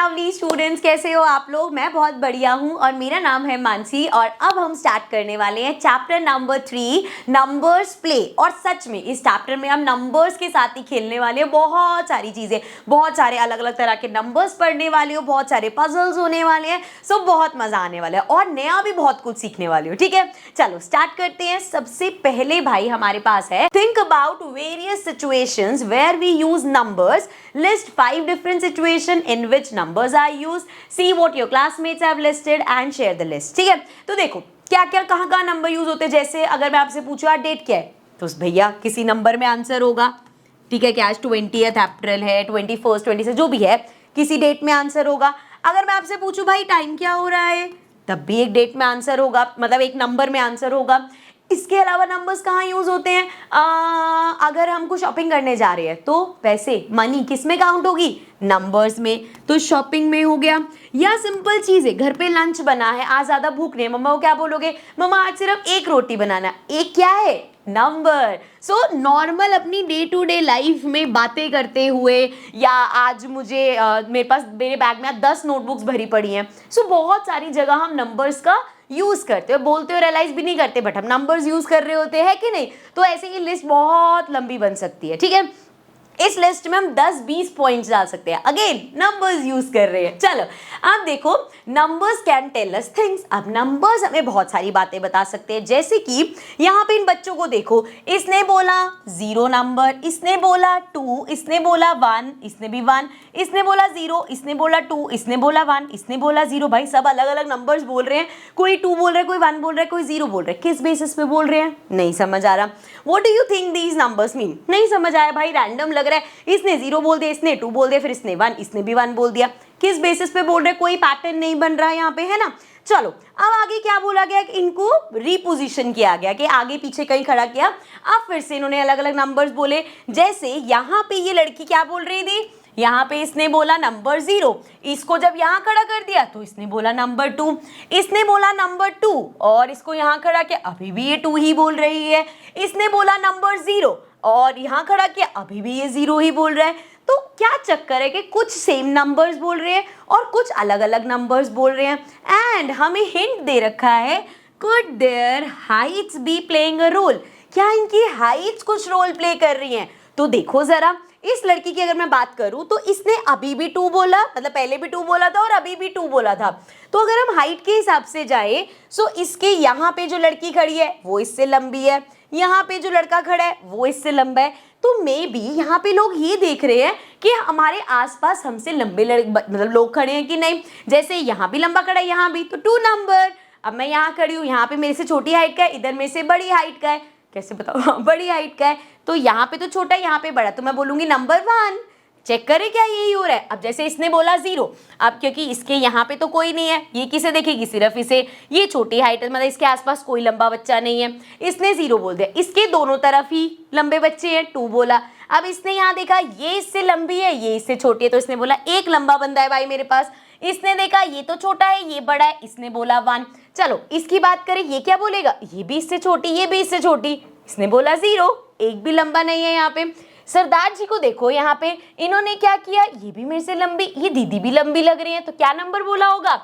Lovely students, कैसे हो आप लोग। मैं बहुत बढ़िया हूँ और मेरा नाम है मानसी और अब हम स्टार्ट करने वाले हैं चैप्टर नंबर 3 नंबर्स प्ले। और सच में इस चैप्टर में हम नंबर्स के साथ ही खेलने वाले हैं बहुत सारी चीजें, बहुत सारे अलग अलग तरह के नंबर्स पढ़ने वाले हो, बहुत सारे पजल्स होने वाले हैं। सो बहुत मजा आने वाला है और नया भी बहुत कुछ सीखने वाले हो। ठीक है, चलो स्टार्ट करते हैं। सबसे पहले भाई हमारे पास है think about various situations where we use numbers, list 5 different situation in which numbers are used, see what your classmates have listed and share the list। ठीक है, तो देखो क्या क्या कहाँ कहाँ नंबर यूज होते हैं। जैसे अगर मैं आपसे पूछूं आज डेट क्या है, तो भैया किसी नंबर में आंसर होगा। ठीक है, कि आज 20 अप्रैल है, 21 26 जो भी है, किसी डेट में आंसर होगा। अगर मैं आपसे पूछूं भाई टाइम क्या हो रहा है, तब भी एक डेट में आंसर होगा, मतलब एक नंबर में आंसर होगा। इसके अलावा नंबर्स कहाँ यूज होते हैं, अगर हमको शॉपिंग करने जा रहे हैं तो वैसे मनी किस में काउंट होगी, नंबर्स में, तो शॉपिंग में हो गया। या सिंपल चीज है, घर पे लंच बना है, आज ज्यादा भूख नहीं है, मम्मा को क्या बोलोगे, मम्मा आज सिर्फ एक रोटी बनाना, एक क्या है, नंबर। सो नॉर्मल अपनी डे टू डे लाइफ में बातें करते हुए, या आज मुझे मेरे बैग में 10 नोटबुक्स भरी पड़ी हैं। सो बहुत सारी जगह हम नंबर्स का यूज करते हो, बोलते हो रियलाइज भी नहीं करते, बट हम नंबर्स यूज कर रहे होते हैं कि नहीं। तो ऐसे ही लिस्ट बहुत लंबी बन सकती है। ठीक है, इस लिस्ट में हम 10-20 पॉइंट्स डाल सकते हैं। अगेन नंबर्स यूज कर रहे हैं। चलो अब देखो, numbers can tell us things. अब नंबर्स हमें बहुत सारी बातें बता सकते हैं, जैसे कि यहाँ पे इन बच्चों को देखो, इसने बोला 0 नंबर, इसने बोला 2, इसने बोला 1, इसने भी 1, इसने बोला 0, इसने बोला 2, इसने बोला 1, इसने बोला 0। भाई सब अलग अलग नंबर्स बोल रहे हैं, कोई 2 बोल रहा है, कोई 1 बोल रहा है, कोई 0 बोल रहा है। किस बेसिस पे बोल रहे हैं, नहीं समझ आ रहा। What do you think these numbers mean, नहीं समझ आया भाई, रैंडम लग रहा है। इसने 0 बोल दिया, इसने 2 बोल दिया, फिर इसने 1, इसने भी 1 बोल दिया। किस बेसिस पे बोल रहे, कोई पैटर्न नहीं बन रहा है यहाँ पे, है ना। चलो अब आगे क्या बोला गया, कि इनको रिपोजिशन किया गया, कि आगे पीछे कहीं खड़ा किया। अब फिर से इन्होंने अलग अलग नंबर्स बोले। जैसे यहाँ पे ये लड़की क्या बोल रही थी, यहाँ पे इसने बोला नंबर 0, इसको जब यहाँ खड़ा कर दिया तो इसने बोला नंबर 2, इसने बोला नंबर 2 और इसको यहाँ खड़ा किया, अभी भी ये 2 ही बोल रही है। इसने बोला नंबर 0 और यहाँ खड़ा किया, अभी भी ये 0 ही बोल रहा है। तो क्या चक्कर है कि कुछ सेम नंबर्स बोल रहे हैं और कुछ अलग अलग नंबर्स बोल रहे हैं। एंड हमें हिंट दे रखा है, could their heights be playing a role, क्या इनकी हाइट्स कुछ रोल प्ले कर रही हैं। तो देखो जरा, इस लड़की की अगर मैं बात करूं तो इसने अभी भी 2 बोला, मतलब पहले भी 2 बोला था और अभी भी 2 बोला था। तो अगर हम हाइट के हिसाब से जाए, सो इसके यहाँ पे जो लड़की खड़ी है वो इससे लंबी है, यहाँ पे जो लड़का खड़ा है वो इससे लंबा है। तो मे बी यहाँ पे लोग ये देख रहे हैं कि हमारे आसपास हमसे लंबे मतलब लोग खड़े हैं कि नहीं। जैसे यहाँ भी लंबा खड़ा है, यहाँ भी, तो 2 नंबर। अब मैं यहाँ खड़ी हूँ, यहाँ पे मेरे से छोटी हाइट का है, इधर मेरे से बड़ी हाइट का है, कैसे बताओ, बड़ी हाइट का है, तो यहाँ पे तो छोटा, यहाँ पे बड़ा, तो मैं बोलूंगी नंबर 1। चेक करें क्या यही हो रहा है। अब जैसे इसने बोला 0, अब क्योंकि इसके यहाँ पे तो कोई नहीं है, ये किसे देखेगी, सिर्फ इसे, ये छोटी हाइट, मतलब इसके आसपास कोई लंबा बच्चा नहीं है, इसने 0 बोल दिया। इसके दोनों तरफ ही लंबे बच्चे हैं, 2 बोला। अब इसने यहाँ देखा ये इससे लंबी है, ये इससे छोटी है, तो इसने बोला एक लंबा बंदा है भाई मेरे पास। इसने देखा ये तो छोटा है, ये बड़ा है, इसने बोला 1। चलो इसकी बात करें, ये क्या बोलेगा, ये भी इससे छोटी, ये भी इससे छोटी, इसने बोला 0, एक भी लंबा नहीं है यहाँ पे। सरदार जी को देखो, यहाँ पे इन्होंने क्या किया, ये भी मेरे से लंबी, ये दीदी भी लंबी लग रही है, तो क्या नंबर बोला होगा,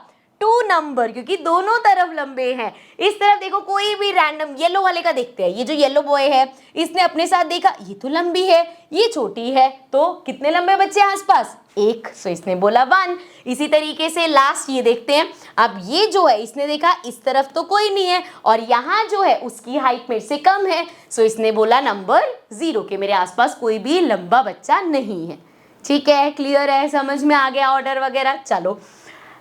2 नंबर, क्योंकि दोनों तरफ लंबे हैं। इस तरफ देखो, कोई भी रैंडम, येलो वाले का देखते हैं, ये जो येलो बॉय है, इसने अपने साथ देखा ये तो लंबी है, ये छोटी है, तो कितने लंबे बच्चे हैं आसपास, 1, सो इसने बोला 1। इसी तरीके से लास्ट ये देखते हैं, अब ये जो है इसने देखा इस तरफ तो कोई नहीं है और यहाँ जो है उसकी हाइट मेरे से कम है, सो इसने बोला नंबर 0, के मेरे आसपास कोई भी लंबा बच्चा नहीं है। ठीक है, क्लियर है, समझ में आ गया ऑर्डर वगैरह। चलो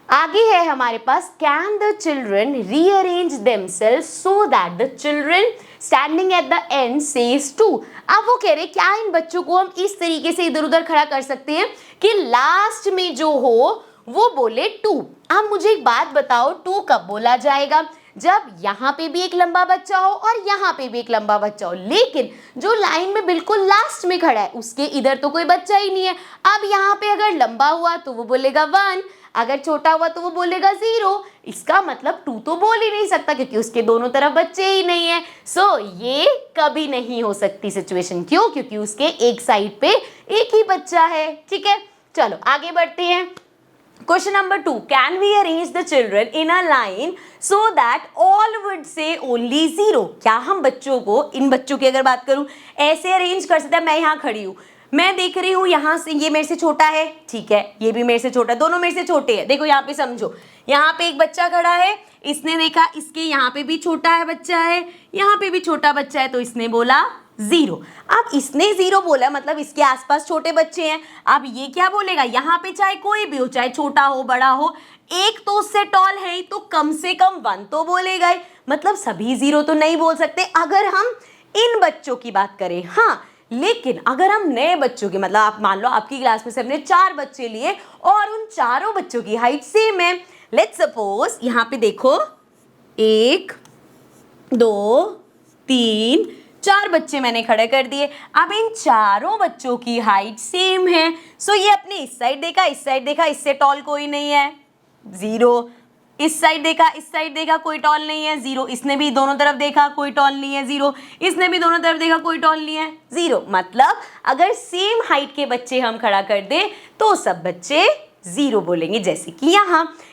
आगे है हमारे पास, can the children rearrange themselves so that the children standing at the end says 2। अब वो कह रहे क्या इन बच्चों को हम इस तरीके से इधर उधर खड़ा कर सकते हैं कि लास्ट में जो हो वो बोले 2। अब मुझे एक बात बताओ, 2 कब बोला जाएगा, जब यहाँ पे भी एक लंबा बच्चा हो और यहाँ पे भी एक लंबा बच्चा हो, लेकिन जो लाइन में बिल्कुल लास्ट में खड़ा है उसके इधर तो कोई बच्चा ही नहीं है। अब यहाँ पे अगर लंबा हुआ तो वो बोलेगा 1, अगर छोटा हुआ तो वो बोलेगा 0। इसका मतलब 2 तो बोल ही नहीं सकता क्योंकि उसके दोनों तरफ बच्चे ही नहीं है। सो ये कभी नहीं हो सकती सिचुएशन। क्यों? क्योंकि उसके एक साइड पे एक ही बच्चा है। ठीक है, चलो आगे बढ़ते हैं। Question number 2, can we arrange the children in a line so that all would say only 0? क्या हम बच्चों को, इन बच्चों की अगर बात करूं, ऐसे अरेंज कर सकते हैं? मैं यहाँ खड़ी हूँ, मैं देख रही हूँ यहाँ से ये मेरे से छोटा है, ठीक है, ये भी मेरे से छोटा है, दोनों मेरे से छोटे हैं। देखो यहाँ पे समझो, यहाँ पे एक बच्चा खड़ा है, इसने देखा इसके यहाँ पे भी छोटा है बच्चा है, यहाँ पे भी छोटा बच्चा है, तो इसने बोला 0। अब इसने 0 बोला मतलब इसके आसपास छोटे बच्चे हैं। अब ये क्या बोलेगा, यहाँ पे चाहे कोई भी हो, चाहे छोटा हो बड़ा हो, एक तो उससे टॉल है तो कम से कम 1 तो बोलेगा ही, मतलब सभी 0 तो नहीं बोल सकते अगर हम इन बच्चों की बात करें। हाँ, लेकिन अगर हम नए बच्चों की, मतलब आप मान लो आपकी क्लास में से हमने 4 बच्चे लिए और उन चारों बच्चों की हाइट सेम है। लेट्स सपोज यहाँ पे देखो 1 2 3 4 बच्चे मैंने खड़े कर दिए। अब इन चारों बच्चों की हाइट सेम है, सो ये अपने इस साइड देखा, इस साइड देखा, इससे टॉल कोई नहीं है 0, इस साइड देखा, इस साइड देखा, कोई टॉल नहीं है 0, इसने भी दोनों तरफ देखा, कोई टॉल नहीं है 0, इसने भी दोनों तरफ देखा, कोई टॉल नहीं है 0। मतलब अगर सेम हाइट के बच्चे हम खड़ा कर दें तो सब बच्चे 0 बोलेंगे। जैसे कि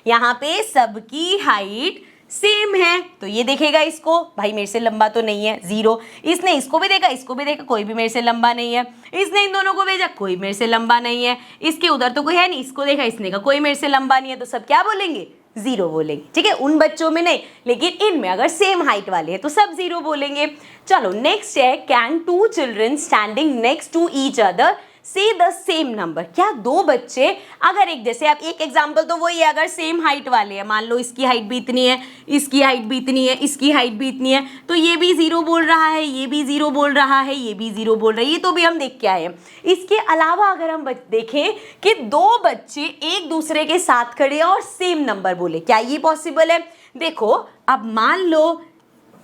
यहाँ पे सबकी हाइट सेम है, तो ये देखेगा इसको, भाई मेरे से लंबा तो नहीं है 0, इसने इसको भी देखा, इसको भी देखा, कोई भी मेरे से लंबा नहीं है, इसने इन दोनों को भेजा, कोई मेरे से लंबा नहीं है, इसके उधर तो कोई है नहीं, इसको देखा, इसने कहा कोई मेरे से लंबा नहीं है, तो सब क्या बोलेंगे, 0 बोलेंगे। ठीक है, उन बच्चों में नहीं, लेकिन इनमें अगर सेम हाइट वाले हैं तो सब 0 बोलेंगे। चलो नेक्स्ट है, can 2 children standing next to each other say the same number? क्या 2 बच्चे अगर एक जैसे, आप एक एग्जाम्पल तो वही है, अगर सेम हाइट वाले हैं, मान लो इसकी हाइट भी इतनी है, इसकी हाइट भी इतनी है, इसकी हाइट भी इतनी है, तो ये भी 0 बोल रहा है, ये भी 0 बोल रहा है, ये भी 0 बोल रहा है, ये तो भी हम देख के आए हैं। इसके अलावा अगर हम देखें कि 2 बच्चे एक दूसरे के साथ खड़े और सेम नंबर बोले, क्या ये पॉसिबल है? देखो अब मान लो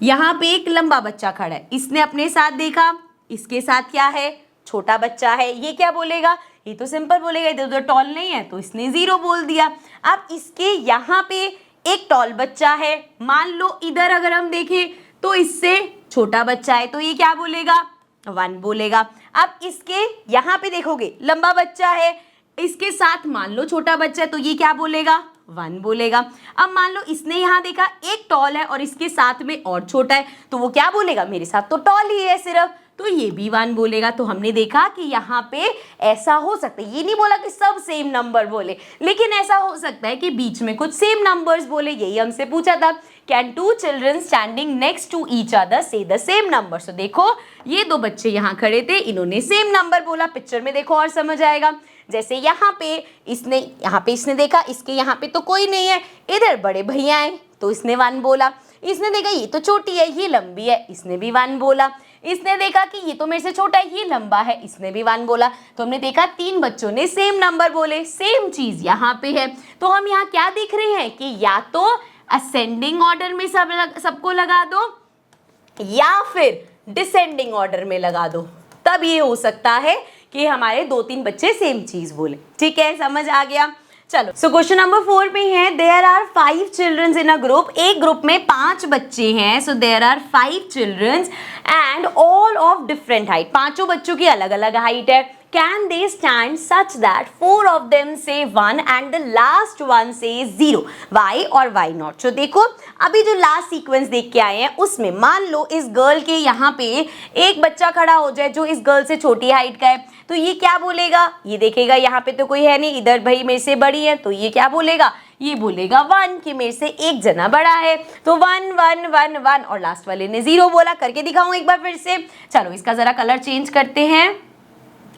यहाँ पे एक लंबा बच्चा खड़ा है, इसने अपने साथ देखा, इसके साथ क्या है, छोटा बच्चा है, ये क्या बोलेगा, ये तो सिंपल बोलेगा, इधर उधर टॉल नहीं है, तो इसने 0 बोल दिया। अब इसके यहाँ पे एक टॉल बच्चा है, मान लो इधर अगर हम देखें तो इससे छोटा बच्चा है, तो ये क्या बोलेगा, 1 बोलेगा। अब इसके यहाँ पे देखोगे लंबा बच्चा है, इसके साथ मान लो छोटा बच्चा है, तो ये क्या बोलेगा, 1 बोलेगा। अब मान लो इसने यहाँ देखा एक टॉल है और इसके साथ में और छोटा है, तो वो क्या बोलेगा, मेरे साथ तो टॉल ही है सिर्फ, तो ये भी 1 बोलेगा। तो हमने देखा कि यहाँ पे ऐसा हो सकता है, ये नहीं बोला कि सब सेम नंबर बोले, लेकिन ऐसा हो सकता है कि बीच में कुछ सेम नंबर्स बोले, यही हमसे पूछा था। Can 2 children standing next to each other say the same number? So देखो ये 2 बच्चे यहाँ खड़े थे, इन्होंने सेम नंबर बोला, पिक्चर में देखो और समझ आएगा। जैसे यहाँ पे इसने देखा, इसके यहाँ पे तो कोई नहीं है, इधर बड़े भैया हैं, तो इसने 1 बोला, इसने देखा ये तो छोटी है, ये लंबी है, इसने भी 1 बोला, इसने देखा कि ये तो मेरे से छोटा है, ये लंबा है, इसने भी 1 बोला। तो हमने देखा 3 बच्चों ने सेम नंबर बोले, सेम चीज यहाँ पे है। तो हम यहाँ क्या देख रहे हैं कि या तो असेंडिंग ऑर्डर में सबको लगा दो या फिर डिसेंडिंग ऑर्डर में लगा दो, तब ये हो सकता है कि हमारे 2-3 बच्चे सेम चीज बोले। ठीक है, समझ आ गया। चलो, सो क्वेश्चन नंबर 4 पे है, there are 5 childrens in a group, एक ग्रुप में 5 बच्चे हैं, so there are 5 childrens and all of different height, 5 बच्चों की अलग अलग हाइट है। Can they stand such that 4 of them say 1 and the last one says 0? Why और why not? So देखो अभी जो लास्ट सीक्वेंस देख के आए हैं उसमें मान लो इस गर्ल के यहाँ पे एक बच्चा खड़ा हो जाए जो इस गर्ल से छोटी हाइट का है, तो ये क्या बोलेगा, ये देखेगा यहाँ पे तो कोई है नहीं, इधर भाई मेरे से बड़ी है, तो ये क्या बोलेगा, ये बोलेगा 1 कि मेरे से एक जना बड़ा है, तो 1 1 1 1 और लास्ट वाले ने 0 बोला। करके दिखाऊं एक बार फिर से। चलो इसका जरा कलर चेंज करते हैं,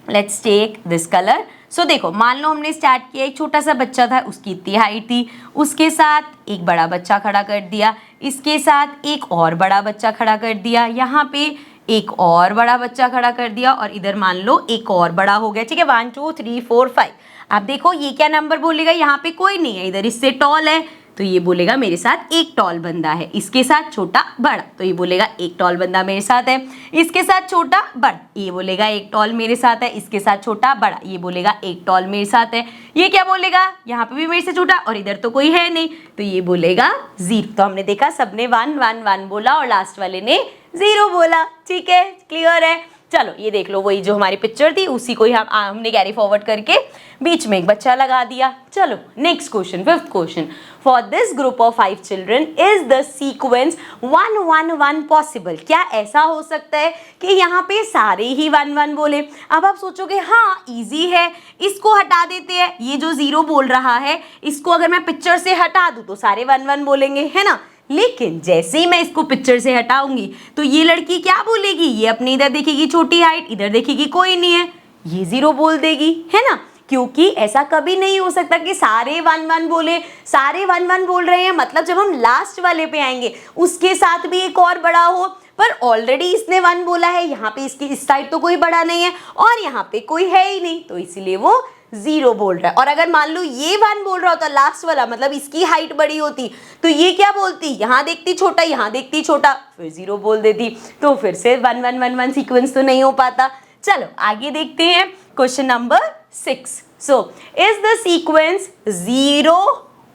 लेट्स टेक दिस कलर। सो देखो मान लो हमने स्टार्ट किया, एक छोटा सा बच्चा था, उसकी इतनी हाइट थी, उसके साथ एक बड़ा बच्चा खड़ा कर दिया, इसके साथ एक और बड़ा बच्चा खड़ा कर दिया, यहाँ पे एक और बड़ा बच्चा खड़ा कर दिया और इधर मान लो एक और बड़ा हो गया। ठीक है, 1 2 3 4 5। अब देखो ये क्या नंबर बोलेगा, यहाँ पे कोई नहीं है, इधर इससे टॉल है, तो ये बोलेगा मेरे साथ एक टॉल बंदा है, इसके साथ छोटा बड़ा, तो ये बोलेगा एक टॉल बंदा मेरे साथ है, इसके साथ छोटा बड़ा, ये बोलेगा एक टॉल मेरे साथ है, इसके साथ छोटा बड़ा, ये बोलेगा एक टॉल मेरे साथ है। ये क्या बोलेगा, यहाँ पे भी मेरे से छोटा और इधर तो कोई है नहीं, तो ये बोलेगा 0। तो हमने देखा सबने 1 1 1 बोला और लास्ट वाले ने 0 बोला। ठीक है, क्लियर है। चलो ये देख लो, वही जो हमारी पिक्चर थी उसी को ही हमने कैरी फॉरवर्ड करके बीच में एक बच्चा लगा दिया। चलो next question, 5th question, for this group of 5 children is the sequence 1 1 1 possible. क्या ऐसा हो सकता है कि यहाँ पे सारे ही 1 1 बोले? अब आप सोचोगे हाँ इजी है, इसको हटा देते हैं, ये जो 0 बोल रहा है इसको अगर मैं पिक्चर से हटा दूं तो सारे 1 1 बोलेंगे, है ना। लेकिन जैसे ही मैं इसको पिक्चर से हटाऊंगी तो ये लड़की क्या बोलेगी, ये अपनी इधर देखेगी छोटी हाइट, इधर देखेगी कोई नहीं है, ये 0 बोल देगी, है ना। क्योंकि ऐसा कभी नहीं हो सकता कि सारे 1 1 बोले, सारे 1 1 बोल रहे हैं, मतलब जब हम लास्ट वाले पे आएंगे उसके साथ भी एक और बड़ा हो, पर ऑलरेडी इसने 1 बोला है, यहाँ पे इसकी इस साइड तो कोई बड़ा नहीं है और यहाँ पे कोई है ही नहीं, तो इसीलिए वो 0 बोल रहा है। और अगर मान लो ये 1 बोल रहा होता लास्ट वाला, मतलब इसकी हाइट बड़ी होती, तो ये क्या बोलती, यहाँ देखती छोटा, यहाँ देखती छोटा, फिर 0 बोल देती, तो फिर से 1 1 1 1 सीक्वेंस तो नहीं हो पाता। चलो आगे देखते हैं question number 6। So is the sequence 0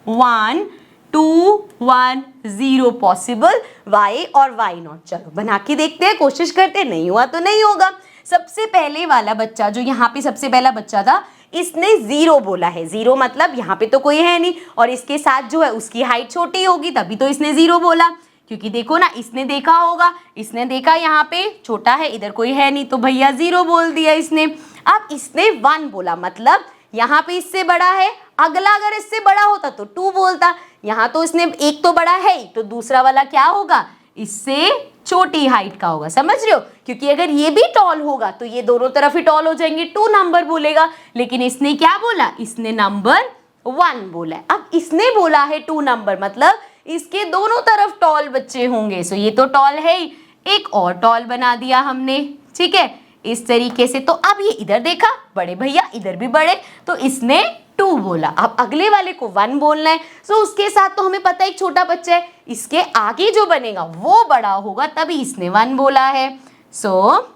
1 2 1 0 possible, why और वाई नॉट? चलो बना के देखते हैं, कोशिश करते हैं, नहीं हुआ तो नहीं होगा। सबसे पहले वाला बच्चा जो यहाँ पे सबसे पहला बच्चा था, इसने 0 बोला है। 0 मतलब यहाँ पे तो कोई है नहीं और इसके साथ जो है उसकी हाइट छोटी होगी, तभी तो इसने 0 बोला। क्योंकि देखो ना, इसने देखा होगा, इसने देखा यहाँ पे छोटा है, इधर कोई है नहीं, तो भैया 0 बोल दिया इसने। अब इसने 1 बोला, मतलब यहाँ पे इससे बड़ा है, अगला अगर इससे बड़ा होता तो 2 बोलता। यहाँ तो इसने एक तो बड़ा है ही, तो दूसरा वाला क्या होगा, इससे छोटी हाइट का होगा, समझ रहे हो। क्योंकि अगर ये भी टॉल होगा तो ये दोनों तरफ ही टॉल हो जाएंगे, 2 नंबर बोलेगा। लेकिन इसने क्या बोला, इसने नंबर 1 बोला है। अब इसने बोला है 2 नंबर, मतलब इसके दोनों तरफ टॉल बच्चे होंगे, सो ये तो टॉल है ही, एक और टॉल बना दिया हमने, ठीक है, इस तरीके से। तो अब ये इधर देखा, बड़े भैया इधर भी बड़े, तो इसने 2 बोला। अब अगले वाले को 1 बोलना है, सो उसके साथ तो हमें पता है एक छोटा बच्चा है, इसके आगे जो बनेगा वो बड़ा होगा, तभी इसने 1 बोला है। सो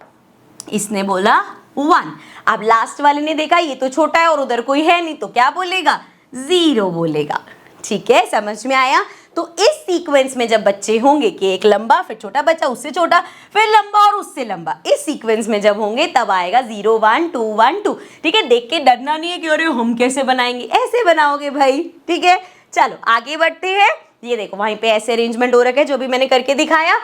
इसने बोला 1। अब लास्ट वाले ने देखा ये तो छोटा है और उधर कोई है नहीं, तो क्या बोलेगा, 0 बोलेगा। ठीक है, समझ में आया। तो इस सीक्वेंस में जब बच्चे होंगे कि एक लंबा, फिर छोटा बच्चा, उससे छोटा, फिर लंबा और उससे लंबा, इस सीक्वेंस में जब होंगे तब आएगा 0 1 2 1 2। ठीक है, देख के डरना नहीं है कि अरे हम कैसे बनाएंगे, ऐसे बनाओगे भाई। ठीक है, चलो आगे बढ़ते हैं। ये देखो वहीं पे ऐसे अरेंजमेंट हो रखा है जो भी मैंने करके दिखाया।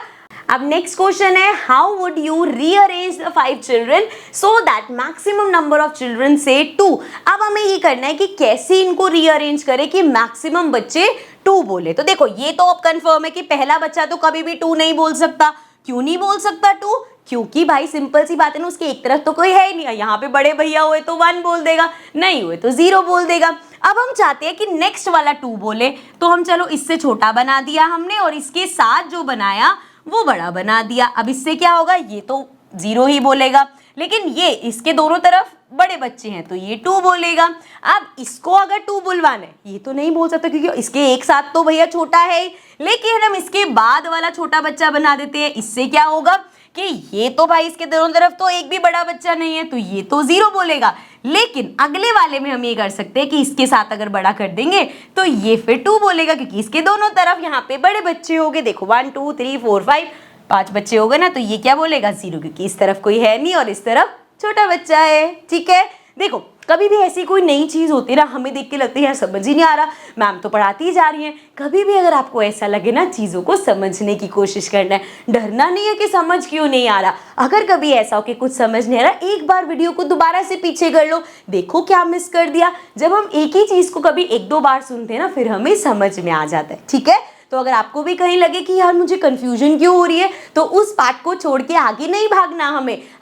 अब नेक्स्ट क्वेश्चन है, how would you rearrange the 5 children so that maximum number of children से 2। अब हमें ये करना है कि कैसे इनको रीअरेंज करें कि मैक्सिमम बच्चे 2 बोले। तो देखो ये तो अब कंफर्म है कि पहला बच्चा तो कभी भी 2 नहीं बोल सकता। क्यों नहीं बोल सकता 2? क्योंकि भाई सिंपल सी बात है ना, उसके एक तरफ तो कोई है ही नहीं। यहाँ पे बड़े भैया हुए तो 1 बोल देगा, नहीं हुए तो 0 बोल देगा। अब हम चाहते हैं कि नेक्स्ट वाला 2 बोले, तो हम चलो इससे छोटा बना दिया हमने और इसके साथ जो बनाया वो बड़ा बना दिया। अब इससे क्या होगा, ये तो 0 ही बोलेगा, लेकिन ये इसके दोनों तरफ बड़े बच्चे हैं तो ये 2 बोलेगा। अब इसको अगर 2 बुलवाना है, ये तो नहीं बोल सकता क्योंकि इसके एक साथ तो भैया छोटा है, लेकिन हम इसके बाद वाला छोटा बच्चा बना देते हैं। इससे क्या होगा कि ये तो भाई इसके दोनों तरफ तो एक भी बड़ा बच्चा नहीं है, तो ये तो 0 बोलेगा। लेकिन अगले वाले में हम ये कर सकते हैं कि इसके साथ अगर बड़ा कर देंगे तो ये फिर 2 बोलेगा, क्योंकि इसके दोनों तरफ यहाँ पे बड़े बच्चे हो गए। देखो 1 2 3 4 5 बच्चे हो गए ना, तो ये क्या बोलेगा, 0, क्योंकि इस तरफ कोई है नहीं और इस तरफ छोटा बच्चा है। ठीक है, देखो कभी भी ऐसी कोई नई चीज़ होती है ना, हमें देख के लगती है यार समझ ही नहीं आ रहा, मैम तो पढ़ाती ही जा रही हैं। कभी भी अगर आपको ऐसा लगे ना, चीज़ों को समझने की कोशिश करना है, डरना नहीं है कि समझ क्यों नहीं आ रहा। अगर कभी ऐसा हो कि कुछ समझ नहीं आ रहा, एक बार वीडियो को दोबारा से पीछे कर लो, देखो क्या मिस कर दिया। जब हम एक ही चीज़ को कभी 1-2 बार सुनते हैं ना, फिर हमें समझ में आ जाता है। ठीक है, तो अगर आपको भी कहीं लगे कि यार मुझे कंफ्यूजन क्यों हो रही है, तो उस पार्ट को छोड़ के आगे नहीं भागना,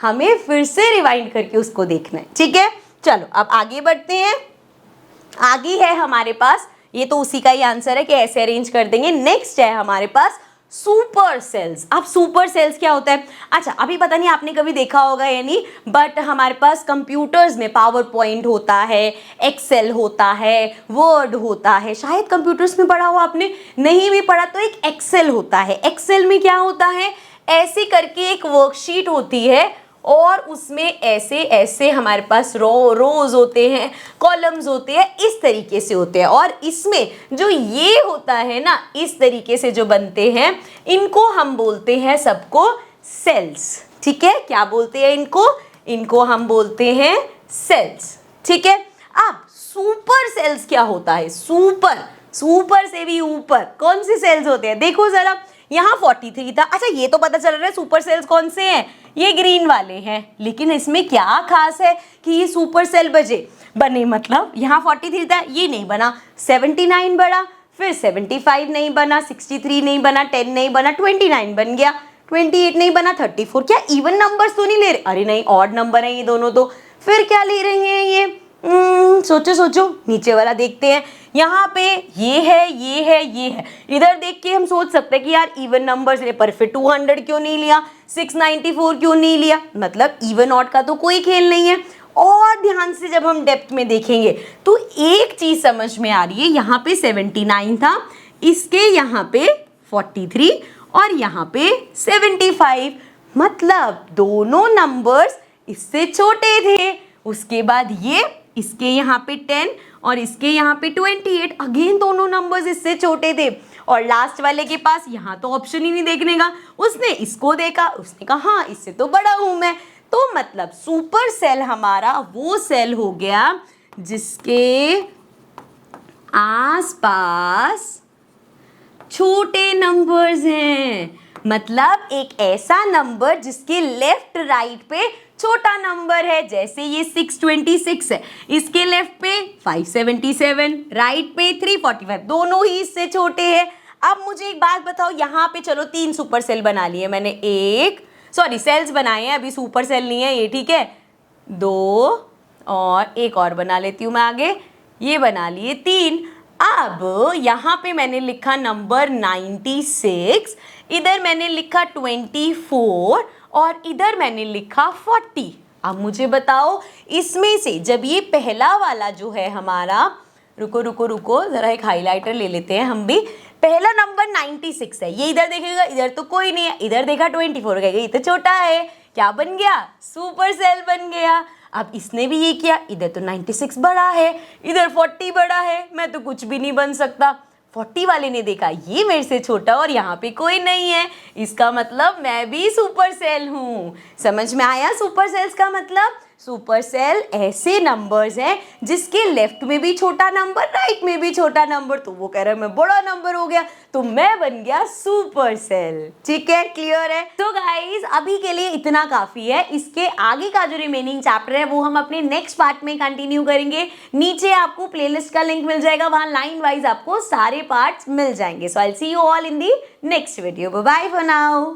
हमें फिर से रिवाइंड करके उसको देखना है। ठीक है, चलो अब आगे बढ़ते हैं। आगे है हमारे पास, ये तो उसी का ही आंसर है कि ऐसे अरेंज कर देंगे। नेक्स्ट है हमारे पास सुपर सेल्स। अब सुपर सेल्स क्या होता है? अच्छा, अभी पता नहीं आपने कभी देखा होगा या नहीं, बट हमारे पास कंप्यूटर्स में पावर पॉइंट होता है, एक्सेल होता है, वर्ड होता है। शायद कंप्यूटर्स में पढ़ा हो आपने, नहीं भी पढ़ा तो एक एक्सेल होता है। एक्सेल में क्या होता है, ऐसे करके एक वर्कशीट होती है और उसमें ऐसे ऐसे हमारे पास रोज होते हैं, कॉलम्स होते हैं, इस तरीके से होते हैं। और इसमें जो ये होता है ना, इस तरीके से जो बनते हैं, इनको हम बोलते हैं सबको सेल्स। ठीक है, क्या बोलते हैं इनको? इनको हम बोलते हैं सेल्स। ठीक है, अब सुपर सेल्स क्या होता है? सुपर से भी ऊपर कौन से सेल्स होते हैं? देखो जरा, यहाँ 43 था। अच्छा, ये तो पता चल रहा है सुपर सेल्स कौन से हैं, ये ग्रीन वाले हैं, लेकिन इसमें क्या खास है कि ये सुपर सेल बने? मतलब यहाँ 43 था, ये नहीं बना, 79 बना, फिर 75 नहीं बना, 63 नहीं बना, 10 नहीं बना, 29 बन गया, 28 नहीं बना, 34। क्या इवन नंबर्स तो नहीं ले रहे? अरे नहीं, ऑड नंबर है ये दोनों तो। फिर क्या ले रहे हैं ये? सोचो, नीचे वाला देखते हैं। यहाँ पे ये है। इधर देख के हम सोच सकते हैं कि यार इवन नंबर्स ले, पर फिर 200 क्यों नहीं लिया, 694 क्यों नहीं लिया? मतलब इवन ऑड का तो कोई खेल नहीं है। और ध्यान से जब हम डेप्थ में देखेंगे तो एक चीज समझ में आ रही है, यहाँ पे 79 था, इसके यहाँ पे 43 और यहाँ पे 75, मतलब दोनों नंबर्स इससे छोटे थे। उसके बाद ये, इसके यहाँ पे 10 और इसके यहाँ पे 28, अगेन दोनों नंबर्स इससे छोटे थे। और लास्ट वाले के पास यहाँ तो ऑप्शन ही नहीं देखने का, उसने इसको देखा, उसने कहा हाँ इससे तो बड़ा हूं मैं। तो मतलब सुपर सेल हमारा वो सेल हो गया जिसके आसपास छोटे नंबर्स हैं, मतलब एक ऐसा नंबर जिसके लेफ्ट राइट पे छोटा नंबर है। जैसे ये 626 है, इसके लेफ्ट पे 577, राइट पे 345, दोनों ही इससे छोटे हैं। अब मुझे एक बात बताओ, यहाँ पे चलो 3 सुपर सेल बना लिए मैंने, सेल्स बनाए हैं, अभी सुपर सेल नहीं है ये, ठीक है। 2 और एक और बना लेती हूँ मैं आगे, ये बना लिए 3। अब यहाँ पे मैंने लिखा नंबर 96, इधर मैंने लिखा 24 और इधर मैंने लिखा 40। अब मुझे बताओ इसमें से जब ये पहला वाला जो है हमारा, रुको जरा एक हाइलाइटर ले लेते हैं हम भी। पहला नंबर 96 है, ये इधर देखेगा, इधर तो कोई नहीं है, इधर देखा 24 कहेगा ये तो छोटा है, क्या बन गया? सुपर सेल बन गया। अब इसने भी ये किया, इधर तो 96 बड़ा है, इधर 40 बड़ा है, मैं तो कुछ भी नहीं बन सकता। 40 वाले ने देखा ये मेरे से छोटा और यहाँ पे कोई नहीं है, इसका मतलब मैं भी सुपर सेल हूँ। समझ में आया सुपर सेल्स का मतलब? सुपर सेल ऐसे नंबर्स हैं जिसके लेफ्ट में भी छोटा नंबर, राइट में भी छोटा नंबर, तो वो कह रहा है मैं बड़ा नंबर हो गया, तो मैं बन गया सुपर सेल। ठीक है, क्लियर है? तो गाइस अभी के लिए इतना काफी है। इसके आगे का जो रिमेनिंग चैप्टर है वो हम अपने नेक्स्ट पार्ट में कंटिन्यू करेंगे। नीचे आपको प्लेलिस्ट का लिंक मिल जाएगा, वहां लाइन वाइज आपको सारे पार्ट्स मिल जाएंगे। So I will see you all in the next video. Bye bye for now.